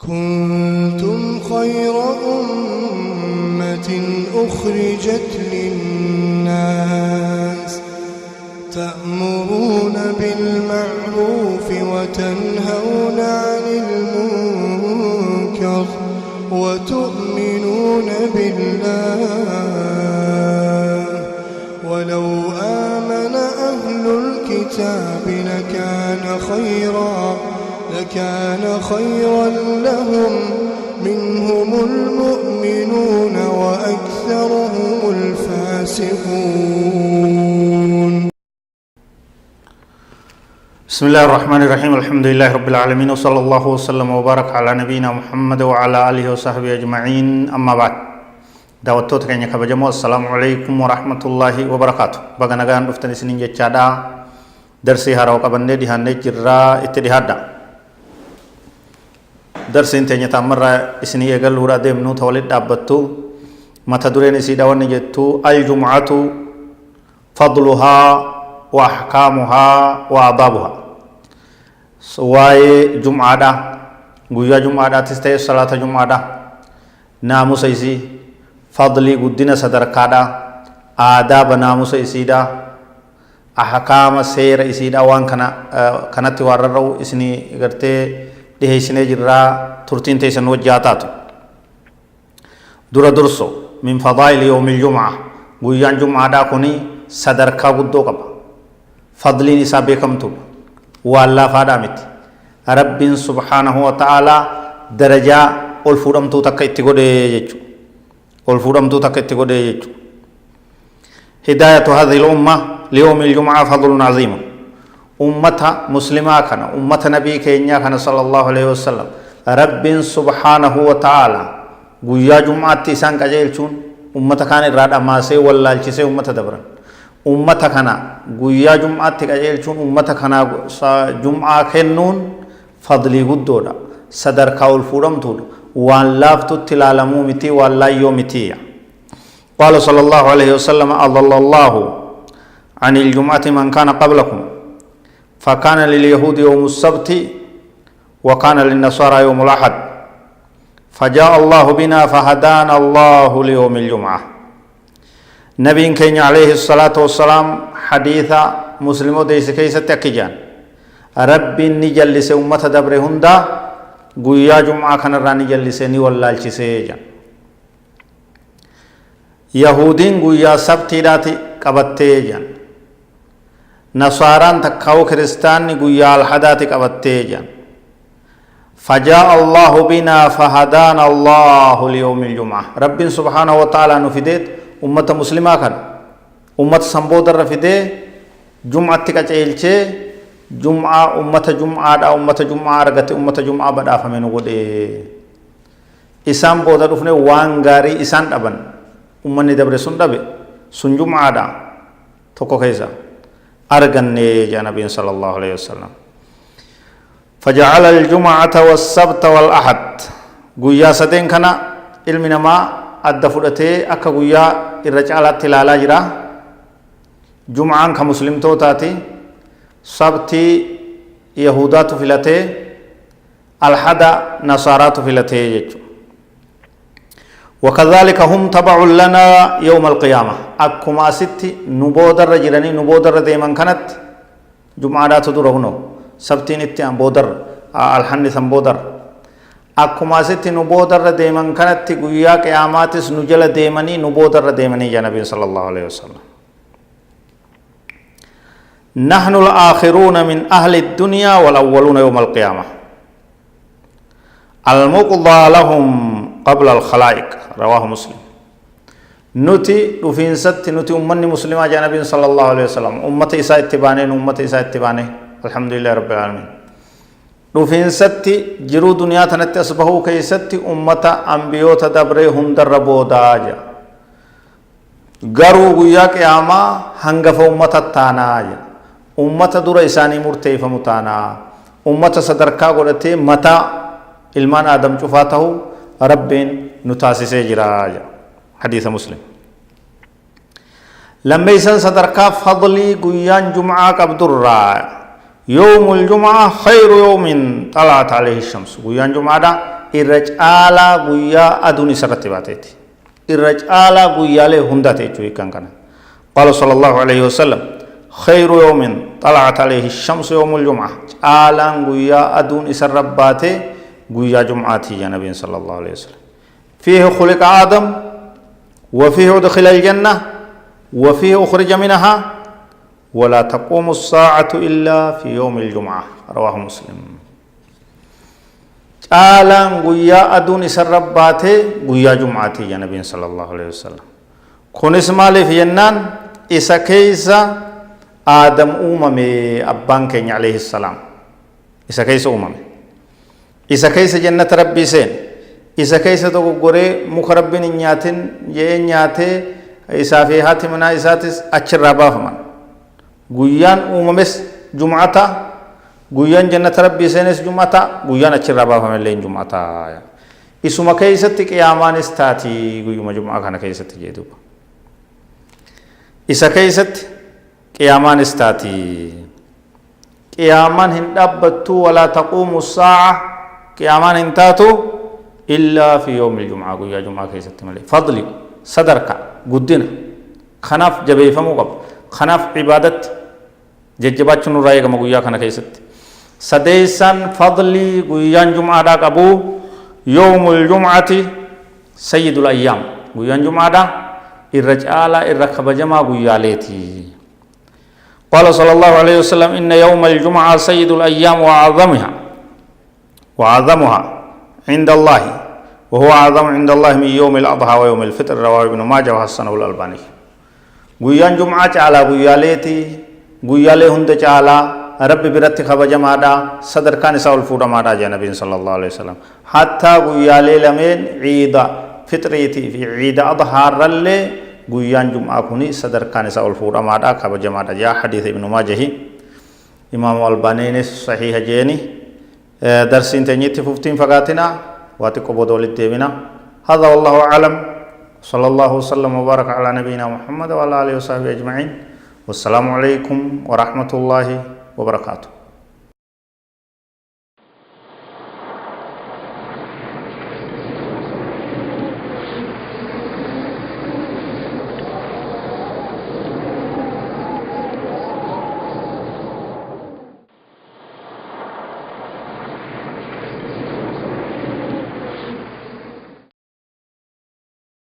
كنتم خير أمة أخرجت للناس تأمرون بالمعروف وتنهون عن المنكر وتؤمنون بالله ولو آمن أهل الكتاب لكان خيرا لهم منهم المؤمنون وأكثرهم الفاسقون. بسم الله الرحمن الرحيم. الحمد لله رب العالمين وصلى الله وسلم وبارك على نبينا محمد وعلى آله وصحبه أجمعين. أما بعد دعوتوت كأني كبجمو السلام عليكم ورحمة الله وبركاته. بغنغان رفتن سنين جتشادا درسي هراو قبندي دهاني جرا اتدهادا درسي انتني تامر اسني اغل ورا ديمنو تولد دابتو متى دورين سيدا ونجتو الجمعة فضلها وأحكامها وآدابها. سواء جمعة غيا جمعة تستي صلاة جمعة ناموس إيسي فضلي قدنا صدر كادا آداب ناموس إيسيدا أحكام سير إيسيدا وان كانت واررو إسني غرتي ده إسني جرا ترتين تيسن وجاتاتو درا درسو من فضائل يوم الجمعة غيا جمعة كوني صدر كابدو كبا فضلين إسابيكم توب والله فادامت رب سبحانه وتعالى درجة الفرم تو تكيتكو دي يجو الفرم تو تكيتكو دي يجو. هداية هذه الأمة ليوم الجمعة فضل عظيم. أمتها مسلمة كان أمة نبي كينيا كان صلى الله عليه وسلم رب سبحانه وتعالى قويا جمعة تيسان كجيلشون أمة كان الرادة ماسي والله الشيسي أمة دبرن ummata kana guyyaa jum'aatti qajeelchuun ummata kana jum'aa kennuun fadlii guddoodha, sadarkaa ol fuudhamtuudha, waan laaftutti ilaalamuu miti, waan laayyoo mitiya. qaala sallallahu alayhi wasallam adalla allahu عن الجمعة من كان قبلكم فكان لليهود يوم السبت وكان للنصارى يوم الأحد فجاء الله بنا فهدانا الله ليوم الجمعة. نبي كينيا عليه الصلاة والسلام حديثا مسلمو ديس كيسة تكيجان رب نجلس أمة دبر هندا قويا جمعة كان راني جلسني والله الشيسيجان. يهودين قويا سبتي داتي قبتيجان نصاران تكاو كريستان قويا الحداتي قبتيجان. فجاء الله بنا فهدانا الله ليوم الجمعة. رب سبحانه وتعالى نفدت ummata muslimaa kana ummata sambooda irra fidee jum'atti qaceelchee jum'aa ummata jum'aa argate ummata jum'aa badhaafame nu godhe. Isaan booda dhufne waan gaarii isaan dhaban ummanni dabre sun dhabe sun jum'aadha tokko keessa arganne jaa nabiin sallallahu alaihi wasallam. فجعل الجمعة والسبت والأحد guyyaa sadeen kana ilmi namaa adda fudhatee akka guyyaa irra caalaatti ilaalaa jira. Jum'aan ka muslimtootaati, sabtii yahudaatu filatee, alhada nasaaraatu filatee jechuudha. وكذلك هم تبع لنا يوم القيامة. أكما ستي نبودر جراني نبودر ديمان كانت جمعة تدرهنو سبتين اتيان بودر الحنث بودر akkuma asitti nu boodarra deeman kanatti guyyaa qiyaamaatis nu jala deemanii nu boodarra deemanii yaa nabiin sallallahu alaihi wasallam. نحن الآخرون من أهل الدنيا والأولون يوم القيامة المقضى لهم قبل الخلائق. رواه مسلم. نتي رفين ست نتي أمني مسلمة جاء نبي صلى الله عليه وسلم أمتي إساء اتباني أمتي إساء اتباني الحمد لله رب العالمين. رفين ست جرو دنيا تنت أصبحوا كي ست أمة أنبيوت دبره هندر بوداجا غرو غيا قياما هنگف أمة تاناجا أمة دور إساني مرتيف متانا أمة صدركا قلت متى إلمان آدم شفاته رب نتاسس جراجا. حديث مسلم. لما يسن صدركا فضلي غيان جمعة قبضر يوم الجمعة خير يوم طلعت عليه الشمس. غيان جمعة الرجال قويا أدوني سرت باتيتي الرجال قويا له هندته جوي كان قال صلى الله عليه وسلم خير يوم طلعت عليه الشمس يوم الجمعة آلان قويا أدون سرباته قويا جمعاتي يا نبي صلى الله عليه وسلم فيه خلق آدم وفيه أدخل الجنة وفيه أخرج منها ولا تقوم الساعة إلا في يوم الجمعة رواه مسلم آلان قويا أدون سرباته قويا جمعاتي يا نبي صلى الله عليه وسلم كون اسمالي في ينان إسا كيسا آدم أممي أبان كين عليه السلام إسا كيسا أممي إسا كيسا جنة ربي سين إسا كيسا تقوري مخربين نياتين نياتي إسا في هاتمنا إساتس أچر رابا فمن قويان أممس جمعتا قويان جنة ربي سينس جمعتا قويان أچر رابا فمن لين جمعتا إسما كيسا تك يامان استاتي قويما جمعا كان كيسا تجيدوبا إسا كيسا قيامان استاتي قيامان هندبتو ولا تقوم الساعة قيامان هنتاتو إلا في يوم الجمعة قويا جمعة كيست ملي فضلي صدرك قدنا خناف جبيف مقب خناف عبادت ججبات شنو رايق مقويا خنا كيست سديسان فضلي قويا جمعة داك أبو يوم الجمعة سيد الأيام قويا جمعة دا الرجال الركب جمع قويا ليتي قال صلى الله عليه وسلم إن يوم الجمعة سيد الأيام وأعظمها عند الله وهو أعظم عند الله من يوم الأضحى ويوم الفطر رواه ابن ماجه وحسنه الألباني قيان جمعة على قيالتي قيالي هند على رب برت خبج مادا صدر كان سول فودا مادا جاء النبي صلى الله عليه وسلم حتى قيالي لمن عيد فطريتي في عيد أضحى رلي قيان جمعة كوني صدر كان سول فودا مادا خبج مادا جاء حديث ابن ماجه إمام الألباني صحيح جيني درسين تنيتي ففتين فقاتنا واتقوا بدول الديبنا هذا والله أعلم صلى الله وسلم وبارك على نبينا محمد وعلى آله وصحبه أجمعين والسلام عليكم ورحمة الله وبركاته.